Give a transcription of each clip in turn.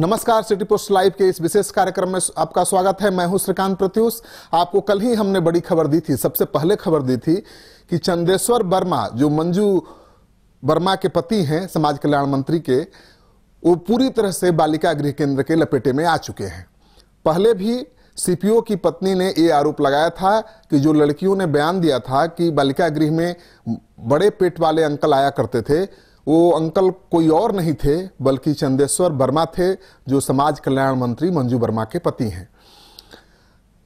नमस्कार, city post live के इस विशेष कार्यक्रम में आपका स्वागत है। मैं हूं श्रीकांत प्रत्युष। आपको कल ही हमने बड़ी खबर दी थी, सबसे पहले खबर दी थी कि चंदेश्वर वर्मा जो मंजू वर्मा के पति हैं, समाज कल्याण मंत्री के, वो पूरी तरह से बालिका गृह केंद्र के लपेटे में आ चुके हैं। पहले भी सीपीओ की पत्नी ने ये आरोप लगाया था कि जो लड़कियों ने बयान दिया था कि बालिका गृह में बड़े पेट वाले अंकल आया करते थे, वो अंकल कोई और नहीं थे बल्कि चंदेश्वर वर्मा थे, जो समाज कल्याण मंत्री मंजू वर्मा के पति हैं।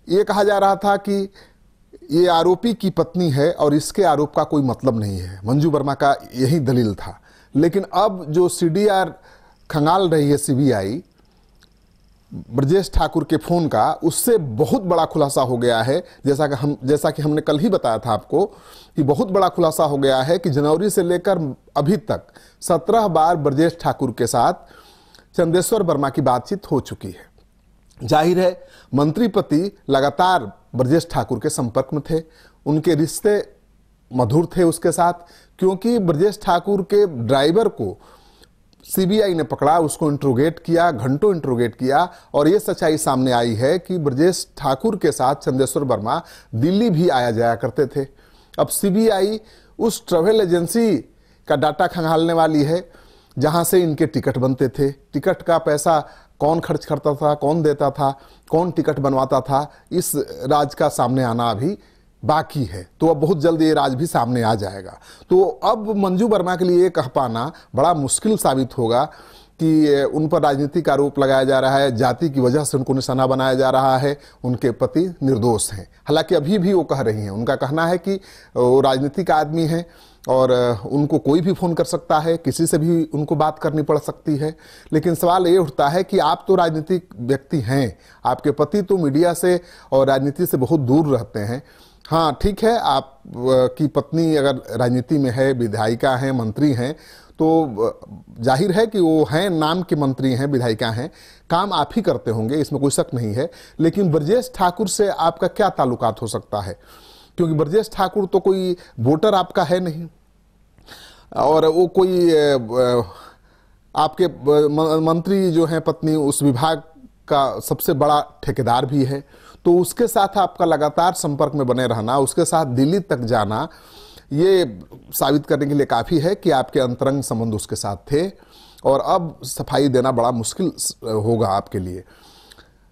ये कहा जा रहा था कि ये आरोपी की पत्नी है और इसके आरोप का कोई मतलब नहीं है, मंजू वर्मा का यही दलील था। लेकिन अब जो सीडीआर खंगाल रही है सीबीआई ब्रजेश ठाकुर के फोन का, उससे बहुत बड़ा खुलासा हो गया है। जैसा कि हमने कल ही बताया था आपको कि बहुत बड़ा खुलासा हो गया है कि जनवरी से लेकर अभी तक 17 बार ब्रजेश ठाकुर के साथ चंदेश्वर वर्मा की बातचीत हो चुकी है। जाहिर है मंत्री पति लगातार ब्रजेश ठाकुर के संपर्क में थे, उनके रिश्ते मधुर थे उसके साथ, क्योंकि ब्रजेश ठाकुर के ड्राइवर को सीबीआई ने पकड़ा, उसको इंट्रोगेट किया, घंटों इंट्रोगेट किया, और ये सच्चाई सामने आई है कि ब्रजेश ठाकुर के साथ चंदेश्वर वर्मा दिल्ली भी आया जाया करते थे। अब सीबीआई उस ट्रैवल एजेंसी का डाटा खंगालने वाली है जहां से इनके टिकट बनते थे। टिकट का पैसा कौन खर्च करता था, कौन देता था, कौन टिकट बनवाता था, इस राज का सामने आना अभी बाकी है। तो अब बहुत जल्द ये राज भी सामने आ जाएगा। तो अब मंजू वर्मा के लिए ये कह पाना बड़ा मुश्किल साबित होगा कि उन पर राजनीतिक आरोप लगाया जा रहा है, जाति की वजह से उनको निशाना बनाया जा रहा है, उनके पति निर्दोष हैं। हालांकि अभी भी वो कह रही हैं, उनका कहना है कि वो राजनीतिक आदमी हैं और उनको कोई भी फोन कर सकता है, किसी से भी उनको बात करनी पड़ सकती है। लेकिन सवाल ये उठता है कि आप तो राजनीतिक व्यक्ति हैं, आपके पति तो मीडिया से और राजनीति से बहुत दूर रहते हैं। हाँ ठीक है, आप की पत्नी अगर राजनीति में है, विधायिका हैं, मंत्री हैं, तो जाहिर है कि वो हैं, नाम के मंत्री हैं, विधायिका हैं, काम आप ही करते होंगे, इसमें कोई शक नहीं है। लेकिन ब्रजेश ठाकुर से आपका क्या ताल्लुकात हो सकता है, क्योंकि ब्रजेश ठाकुर तो कोई वोटर आपका है नहीं, और वो कोई आपके मंत्री जो हैं पत्नी, उस विभाग का सबसे बड़ा ठेकेदार भी है। तो उसके साथ आपका लगातार संपर्क में बने रहना, उसके साथ दिल्ली तक जाना, ये साबित करने के लिए काफ़ी है कि आपके अंतरंग संबंध उसके साथ थे, और अब सफाई देना बड़ा मुश्किल होगा आपके लिए।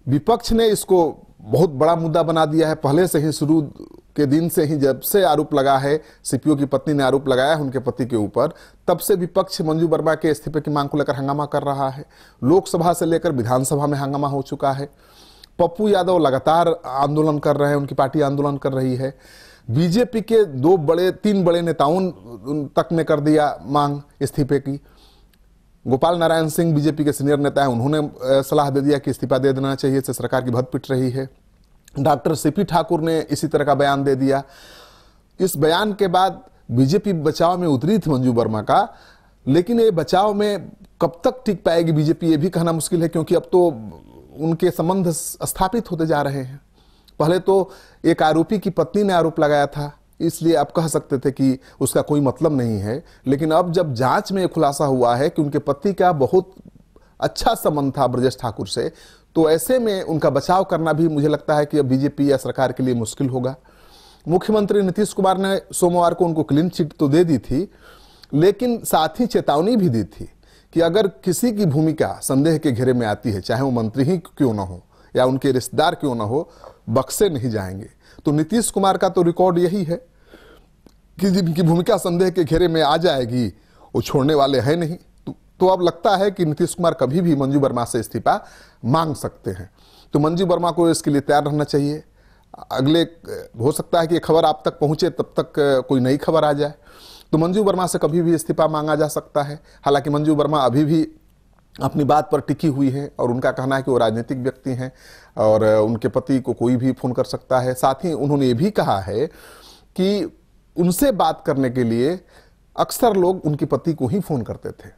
विपक्ष ने इसको बहुत बड़ा मुद्दा बना दिया है पहले से ही, शुरू के दिन से ही, जब से आरोप लगा है, सीपीओ की पत्नी ने आरोप लगाया है उनके पति के ऊपर, तब से विपक्ष मंजू वर्मा के इस्तीफे की मांग को लेकर हंगामा कर रहा है। लोकसभा से लेकर विधानसभा में हंगामा हो चुका है। पप्पू यादव लगातार आंदोलन कर रहे हैं, उनकी पार्टी आंदोलन कर रही है। बीजेपी के 3 बड़े नेताओं तक ने कर दिया मांग इस्तीफे की। गोपाल नारायण सिंह बीजेपी के सीनियर नेता हैं, उन्होंने सलाह दे दिया कि इस्तीफा दे देना चाहिए, इससे सरकार की भद पिट रही है। डॉक्टर सीपी ठाकुर ने इसी तरह का बयान दे दिया। इस बयान के बाद बीजेपी बचाव में उतरी थी मंजू वर्मा का, लेकिन ये बचाव में कब तक टिक पाएगी बीजेपी, ये भी कहना मुश्किल है, क्योंकि अब तो उनके संबंध स्थापित होते जा रहे हैं। पहले तो एक आरोपी की पत्नी ने आरोप लगाया था, इसलिए आप कह सकते थे कि उसका कोई मतलब नहीं है। लेकिन अब जब जांच में खुलासा हुआ है कि उनके पति का बहुत अच्छा संबंध था ब्रजेश ठाकुर से, तो ऐसे में उनका बचाव करना भी मुझे लगता है कि अब बीजेपी या सरकार के लिए मुश्किल होगा। मुख्यमंत्री नीतीश कुमार ने सोमवार को उनको क्लीन चिट तो दे दी थी, लेकिन साथ ही चेतावनी भी दी थी कि अगर किसी की भूमिका संदेह के घेरे में आती है, चाहे वो मंत्री ही क्यों ना हो या उनके रिश्तेदार क्यों ना हो, बख्शे नहीं जाएंगे। तो नीतीश कुमार का तो रिकॉर्ड यही है कि जिनकी भूमिका संदेह के घेरे में आ जाएगी वो छोड़ने वाले हैं नहीं। तो अब लगता है कि नीतीश कुमार कभी भी मंजू वर्मा से इस्तीफा मांग सकते हैं। तो मंजू वर्मा को इसके लिए तैयार रहना चाहिए। अगले हो सकता है कि ये खबर आप तक पहुंचे, तब तक कोई नई खबर आ जाए, तो मंजू वर्मा से कभी भी इस्तीफा मांगा जा सकता है। हालांकि मंजू वर्मा अभी भी अपनी बात पर टिकी हुई है और उनका कहना है कि वो राजनीतिक व्यक्ति हैं और उनके पति को कोई भी फोन कर सकता है। साथ ही उन्होंने ये भी कहा है कि उनसे बात करने के लिए अक्सर लोग उनके पति को ही फोन करते थे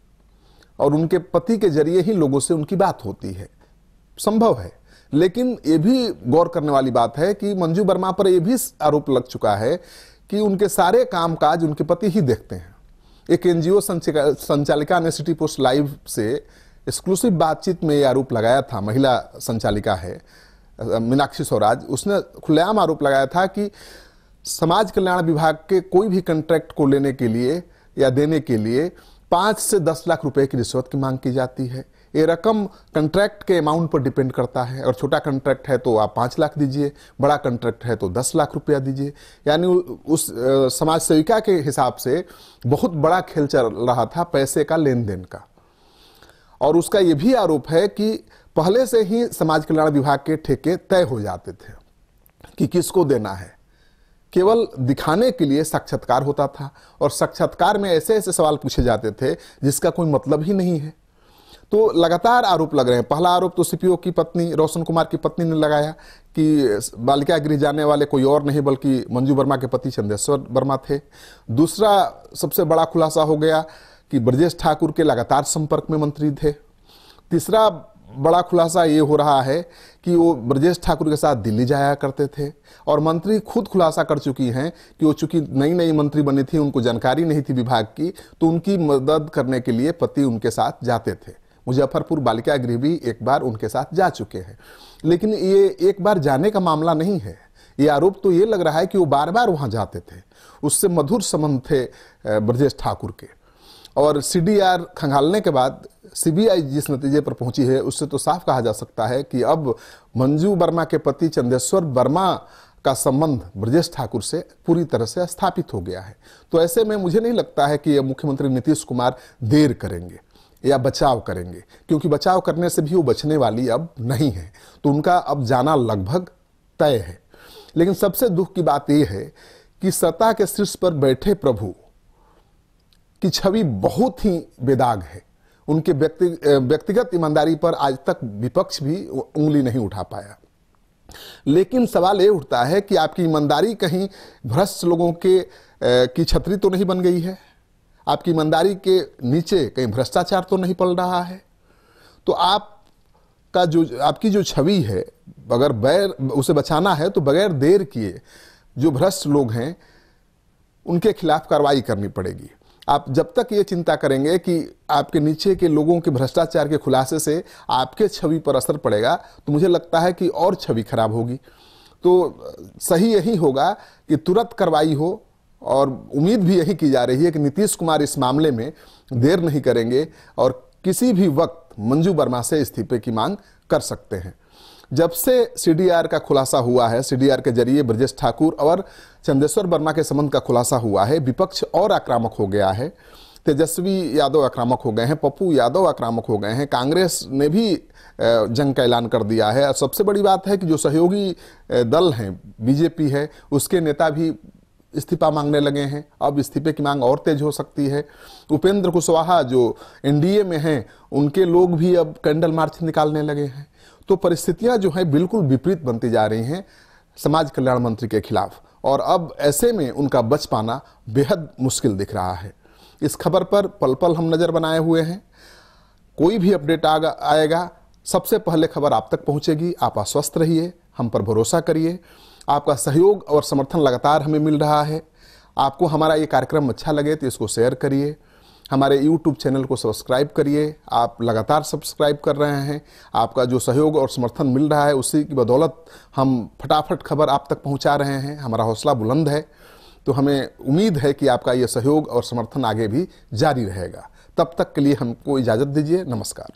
और उनके पति के जरिए ही लोगों से उनकी बात होती है। संभव है, लेकिन ये भी गौर करने वाली बात है कि मंजू वर्मा पर यह भी आरोप लग चुका है कि उनके सारे कामकाज उनके पति ही देखते हैं। एक एनजीओ संचालिका ने सिटी पोस्ट लाइव से एक्सक्लूसिव बातचीत में ये आरोप लगाया था, महिला संचालिका है मीनाक्षी स्वराज, उसने खुलेआम आरोप लगाया था कि समाज कल्याण विभाग के कोई भी कॉन्ट्रैक्ट को लेने के लिए या देने के लिए 5 से 10 लाख रुपए की रिश्वत की मांग की जाती है। ये रकम कॉन्ट्रैक्ट के अमाउंट पर डिपेंड करता है, और छोटा कॉन्ट्रैक्ट है तो आप 5 लाख दीजिए, बड़ा कॉन्ट्रैक्ट है तो 10 लाख रुपया दीजिए। यानी उस समाज सेविका के हिसाब से बहुत बड़ा खेल चल रहा था पैसे का लेन देन का। और उसका यह भी आरोप है कि पहले से ही समाज कल्याण विभाग के ठेके तय हो जाते थे कि किसको देना है, केवल दिखाने के लिए साक्षात्कार होता था, और साक्षात्कार में ऐसे ऐसे सवाल पूछे जाते थे जिसका कोई मतलब ही नहीं है। तो लगातार आरोप लग रहे हैं। पहला आरोप तो सीपीओ की पत्नी रोशन कुमार की पत्नी ने लगाया कि बालिका गृह जाने वाले कोई और नहीं बल्कि मंजू वर्मा के पति चंदेश्वर वर्मा थे। दूसरा सबसे बड़ा खुलासा हो गया कि ब्रजेश ठाकुर के लगातार संपर्क में मंत्री थे। तीसरा बड़ा खुलासा ये हो रहा है कि वो ब्रजेश ठाकुर के साथ दिल्ली जाया करते थे, और मंत्री खुद खुलासा कर चुकी हैं कि वो चूंकि नई नई मंत्री बनी थी, उनको जानकारी नहीं थी विभाग की, तो उनकी मदद करने के लिए पति उनके साथ जाते थे। मुजफ्फरपुर बालिका गृह भी एक बार उनके साथ जा चुके हैं। लेकिन ये एक बार जाने का मामला नहीं है, ये आरोप तो ये लग रहा है कि वो बार बार वहां जाते थे, उससे मधुर संबंध थे ब्रजेश ठाकुर के। और सीडीआर खंगालने के बाद सीबीआई जिस नतीजे पर पहुंची है, उससे तो साफ कहा जा सकता है कि अब मंजू वर्मा के पति चंदेश्वर वर्मा का संबंध ब्रजेश ठाकुर से पूरी तरह से स्थापित हो गया है। तो ऐसे में मुझे नहीं लगता है कि मुख्यमंत्री नीतीश कुमार देर करेंगे या बचाव करेंगे, क्योंकि बचाव करने से भी वो बचने वाली अब नहीं है। तो उनका अब जाना लगभग तय है। लेकिन सबसे दुख की बात यह है कि सत्ता के शीर्ष पर बैठे प्रभु की छवि बहुत ही बेदाग है। उनके व्यक्तिगत ईमानदारी पर आज तक विपक्ष भी उंगली नहीं उठा पाया। लेकिन सवाल ये उठता है कि आपकी ईमानदारी कहीं भ्रष्ट लोगों की छतरी तो नहीं बन गई है? आपकी ईमानदारी के नीचे कहीं भ्रष्टाचार तो नहीं पल रहा है? तो आपकी जो छवि है, अगर उसे बचाना है तो बगैर देर किए जो भ्रष्ट लोग हैं उनके खिलाफ कार्रवाई करनी पड़ेगी। आप जब तक ये चिंता करेंगे कि आपके नीचे के लोगों के भ्रष्टाचार के खुलासे से आपके छवि पर असर पड़ेगा, तो मुझे लगता है कि और छवि खराब होगी। तो सही यही होगा कि तुरंत कार्रवाई हो, और उम्मीद भी यही की जा रही है कि नीतीश कुमार इस मामले में देर नहीं करेंगे और किसी भी वक्त मंजू वर्मा से इस्तीफे की मांग कर सकते हैं। जब से सीडीआर का खुलासा हुआ है, सीडीआर के जरिए ब्रजेश ठाकुर और चंदेश्वर वर्मा के संबंध का खुलासा हुआ है, विपक्ष और आक्रामक हो गया है। तेजस्वी यादव आक्रामक हो गए हैं, पप्पू यादव आक्रामक हो गए हैं, कांग्रेस ने भी जंग का ऐलान कर दिया है। और सबसे बड़ी बात है कि जो सहयोगी दल हैं, बीजेपी है, उसके नेता भी इस्तीफा मांगने लगे हैं। अब इस्तीफे की मांग और तेज हो सकती है। उपेंद्र कुशवाहा जो एनडीए में हैं, उनके लोग भी अब कैंडल मार्च निकालने लगे हैं। तो परिस्थितियां जो है बिल्कुल विपरीत बनती जा रही हैं समाज कल्याण मंत्री के खिलाफ, और अब ऐसे में उनका बच पाना बेहद मुश्किल दिख रहा है। इस खबर पर पल पल हम नजर बनाए हुए हैं। कोई भी अपडेट आएगा, सबसे पहले खबर आप तक पहुंचेगी। आप आश्वस्त रहिए, हम पर भरोसा करिए। आपका सहयोग और समर्थन लगातार हमें मिल रहा है। आपको हमारा ये कार्यक्रम अच्छा लगे तो इसको शेयर करिए, हमारे YouTube चैनल को सब्सक्राइब करिए। आप लगातार सब्सक्राइब कर रहे हैं। आपका जो सहयोग और समर्थन मिल रहा है, उसी की बदौलत हम फटाफट खबर आप तक पहुंचा रहे हैं। हमारा हौसला बुलंद है। तो हमें उम्मीद है कि आपका ये सहयोग और समर्थन आगे भी जारी रहेगा। तब तक के लिए हमको इजाज़त दीजिए। नमस्कार।